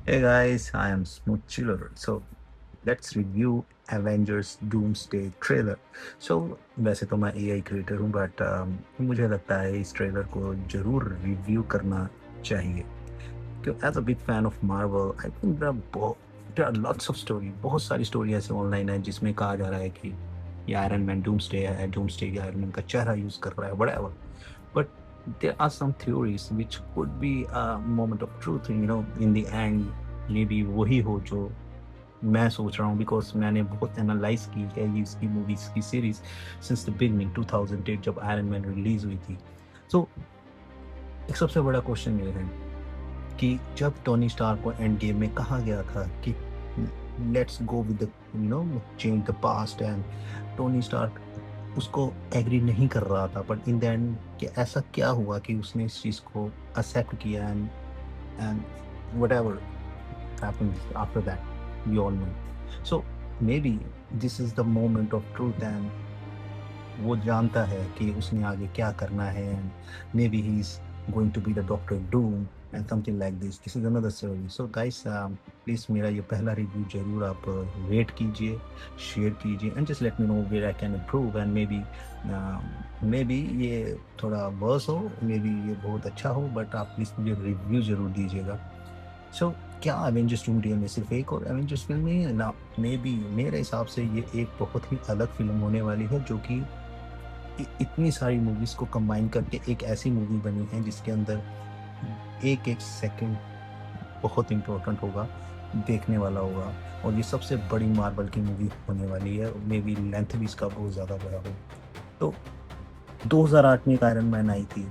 Hey guys, I am Smooth Chiller. So let's review Avengers Doomsday trailer. So वैसे तो मैं AI creator हूँ but मुझे लगता है इस ट्रेलर को जरूर रिव्यू करना चाहिए क्यों as a big fan of Marvel I think there are lots of story बहुत सारी स्टोरी ऐसे ऑनलाइन है जिसमें कहा जा रहा है कि ये Iron man doomsday iron man का चेहरा यूज कर रहा है whatever. But there are some theories which could be a moment of truth, in the end maybe वही हो जो मैं सोच रहा हूँ बिकॉज मैंने बहुत एनालाइज की है ये इसकी मूवीज की सीरीज सिंस द बिगनिंग 2008 जब आयरन मैन रिलीज हुई थी. सो एक सबसे बड़ा क्वेश्चन ये है कि जब टोनी स्टार को एंड गेम में कहा गया था कि let's go with the change the past and Tony star उसको एग्री नहीं कर रहा था बट इन द एंड कि ऐसा क्या हुआ कि उसने इस चीज़ को एक्सेप्ट किया and whatever happens after that we all know. So maybe this is the moment of truth and वो जानता है कि उसने आगे क्या करना है and maybe he's going to be the Doctor Doom and something like this. This is another story. So guys, please मेरा ये पहला रिव्यू जरूर आप रेट कीजिए, शेयर कीजिए and just let me know where I can improve and maybe ये थोड़ा verse हो, maybe ये बहुत अच्छा हो बट आप प्लीज़ मुझे रिव्यू ज़रूर दीजिएगा. सो क्या एवेंजर्स डूमसडे में सिर्फ एक और एवेंजर्स फिल्म नहीं है ना, मे बी मेरे हिसाब से ये एक बहुत ही अलग फिल्म होने वाली है जो कि इतनी सारी मूवीज को कंबाइन करके एक ऐसी मूवी बनी है जिसके अंदर एक एक सेकंड बहुत इम्पोर्टेंट होगा, देखने वाला होगा. और ये सबसे बड़ी मार्वल की मूवी होने वाली है, मे बी लेंथ भी इसका बहुत ज़्यादा बड़ा हो. तो 2008 में एक आयरन मैन आई थी,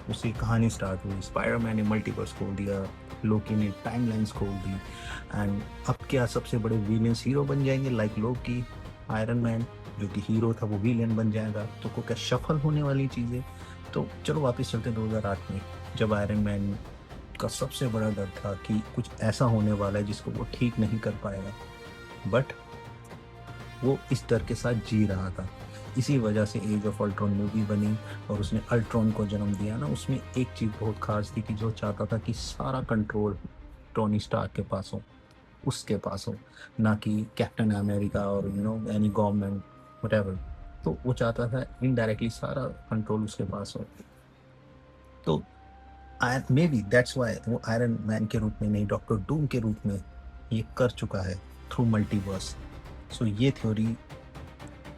उसकी कहानी स्टार्ट हुई, स्पाइडरमैन ने मल्टीवर्स खोल दिया, लोकी ने टाइमलाइंस खोल दी एंड अब क्या सबसे बड़े विलेंस हीरो बन जाएंगे लाइक लोकी. आयरन मैन जो कि हीरो था वो विलेन बन जाएगा, तो को क्या शफल होने वाली चीज़ें. तो चलो वापस चलते हैं 2008 में जब आयरन मैन का सबसे बड़ा डर था कि कुछ ऐसा होने वाला है जिसको वो ठीक नहीं कर पाएगा बट वो इस डर के साथ जी रहा था. इसी वजह से एज ऑफ अल्ट्रॉन मूवी बनी और उसने अल्ट्रॉन को जन्म दिया ना. उसमें एक चीज़ बहुत खास थी कि जो चाहता था कि सारा कंट्रोल टोनी स्टार्क के पास हो, उसके पास हो, ना कि कैप्टन अमेरिका और एनी गवर्नमेंट व्हाटएवर. तो वो चाहता था इनडायरेक्टली सारा कंट्रोल उसके पास हो. तो मे बी दैट्स वाई वो आयरन मैन के रूप में नहीं, डॉक्टर डूम के रूप में ये कर चुका है थ्रू मल्टीवर्स. सो ये थ्योरी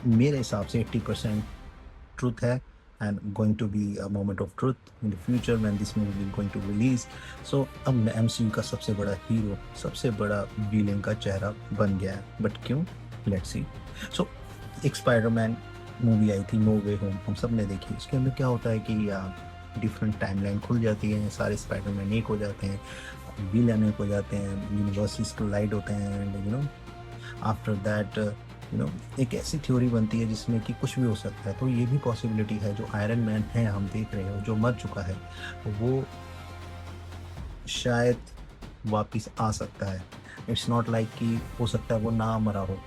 मेरे हिसाब से 80% truth है and going to be a moment of truth in the future when this movie is going to release. So अब मैं MCU का सबसे बड़ा हीरो, सबसे बड़ा विलेन का चेहरा बन गया है बट क्यों, लेट्स सी. सो एक स्पाइडरमैन मूवी आई थी नो वे होम, हम सब ने देखी. उसके अंदर क्या होता है कि डिफरेंट टाइमलाइन खुल जाती है, सारे स्पाइडरमैन एक हो जाते हैं, विलन एक हो जाते हैं, यूनिवर्सेस कोलाइड होते हैं एंड आफ्टर दैट एक ऐसी थ्योरी बनती है जिसमें कि कुछ भी हो सकता है. तो ये भी पॉसिबिलिटी है जो आयरन मैन है हम देख रहे हो जो मर चुका है वो शायद वापस आ सकता है. इट्स नॉट लाइक कि हो सकता है वो ना मरा हो.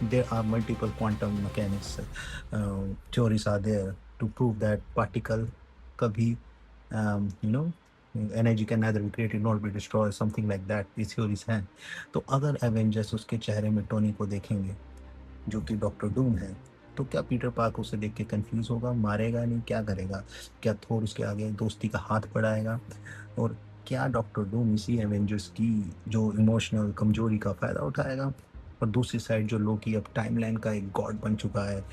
There are multiple quantum mechanics theories are there to prove that particle कभी energy can neither be created nor be destroyed, something like that these theories हैं. तो अगर एवेंजर्स उसके चेहरे में टोनी को देखेंगे जो कि डॉक्टर डूम है, तो क्या पीटर पार्क उसे देख के कंफ्यूज होगा, मारेगा नहीं, क्या करेगा? क्या थोर उसके आगे दोस्ती का हाथ बढ़ाएगा? और क्या डॉक्टर डूम इसी एवेंजर्स की जो इमोशनल कमजोरी का फ़ायदा उठाएगा? और दूसरी साइड जो लोकी अब टाइमलाइन का एक गॉड बन चुका है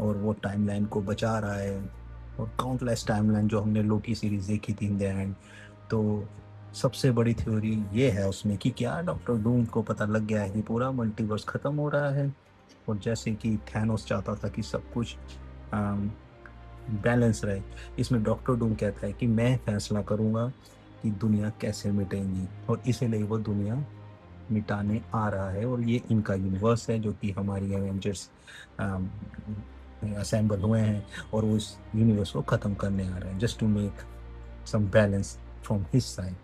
और वो टाइमलाइन को बचा रहा है, और काउंटलेस टाइमलाइन जो हमने लोकी सीरीज देखी थी इन द एंड. तो सबसे बड़ी थ्योरी ये है उसमें कि क्या डॉक्टर डूम को पता लग गया है कि पूरा मल्टीवर्स ख़त्म हो रहा है, और जैसे कि थैनोस चाहता था कि सब कुछ बैलेंस रहे, इसमें डॉक्टर डूम कहता है कि मैं फैसला करूंगा कि दुनिया कैसे मिटेगी और इसीलिए वो दुनिया मिटाने आ रहा है. और ये इनका यूनिवर्स है जो कि हमारी एवेंजर्स असेंबल हुए हैं और वो इस यूनिवर्स को ख़त्म करने आ रहे हैं just to make some balance from his side.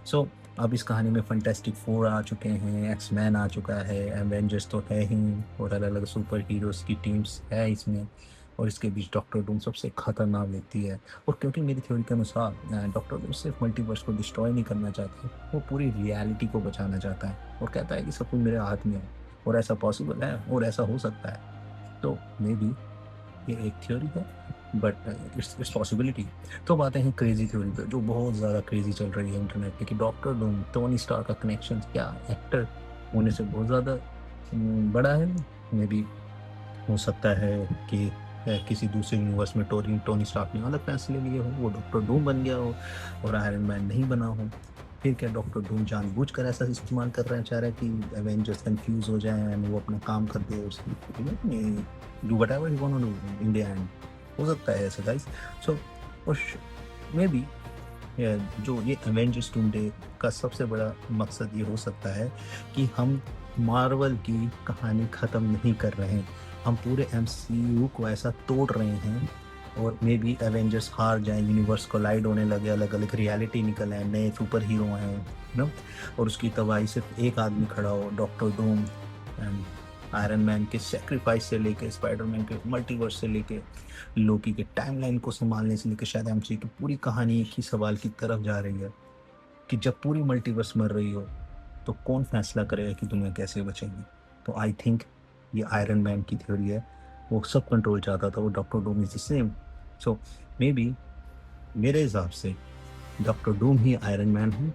So अब इस कहानी में फंटेस्टिक फोर आ चुके हैं, एक्स मैन आ चुका है, एवेंजर्स तो है ही और अलग अलग सुपर हीरोज़ की टीम्स है इसमें. और इसके बीच डॉक्टर डूम सबसे खतरनाक व्यक्ति है। और क्योंकि मेरी थ्योरी के अनुसार डॉक्टर डूम सिर्फ मल्टीवर्स को डिस्ट्रॉय नहीं करना चाहता, वो पूरी रियलिटी को बचाना चाहता है और कहता है कि सब कुछ मेरे हाथ में है और ऐसा पॉसिबल है और ऐसा हो सकता है। तो मे बी ये एक थ्योरी है, बट इट्स पॉसिबिलिटी। तो अब आते हैं क्रेजी थ्योरी पे, जो बहुत ज़्यादा क्रेजी चल रही है इंटरनेट पे, कि डॉक्टर डूम टोनी स्टार का कनेक्शन क्या एक्टर होने से बहुत ज़्यादा बड़ा है। मे बी हो सकता है कि किसी दूसरे यूनिवर्स में टोनी स्टार्क ने अलग फैसले लिए हो, वो डॉक्टर डूम बन गया हो और आयरन मैन नहीं बना हो। फिर क्या डॉक्टर डूम जानबूझकर ऐसा इस्तेमाल कर रहा है, चाह रहा है कि एवेंजर्स कंफ्यूज हो जाए एंड वो अपना काम कर दे, उसकी do whatever he want to do in the end. हो सकता है ऐसा गाइस। सो मे बी जो ये एवेंजर्स डूमडे का सबसे बड़ा मकसद ये हो सकता है कि हम मार्वल की कहानी ख़त्म नहीं कर रहे हैं, हम पूरे एमसीयू को ऐसा तोड़ रहे हैं। और मे बी एवेंजर्स हार जाएं, यूनिवर्स कोलाइड होने लगे, अलग अलग रियलिटी निकल आए, नए सुपर हीरो हैं ना, और उसकी तबाही सिर्फ एक आदमी खड़ा हो, doctor Doom. And iron man के सेक्रीफाइस से लेके, स्पाइडरमैन के मल्टीवर्स से लेके, लोकी के टाइमलाइन को संभालने से लेकर शायद एमसीयू की पूरी कहानी एक ही सवाल की तरफ जा रही है कि जब पूरी मल्टीवर्स मर रही हो तो कौन फैसला करेगा कि दुनिया कैसे बचेगी। तो आई थिंक ये आयरन मैन की थ्योरी है, वो सब कंट्रोल चाहता था, वो Doctor Doom is the same. So may be मेरे हिसाब से डॉक्टर डूम ही आयरन मैन है।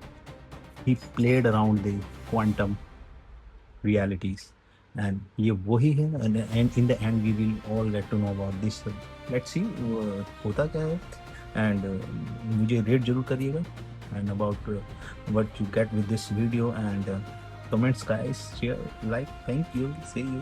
He played around the quantum realities and ये वही है, and in the end we will all get to know about this. Let's see होता क्या है। एंड मुझे रेट जरूर करिएगा and about what you get with this video, and comments guys, share, like, thank you, see you.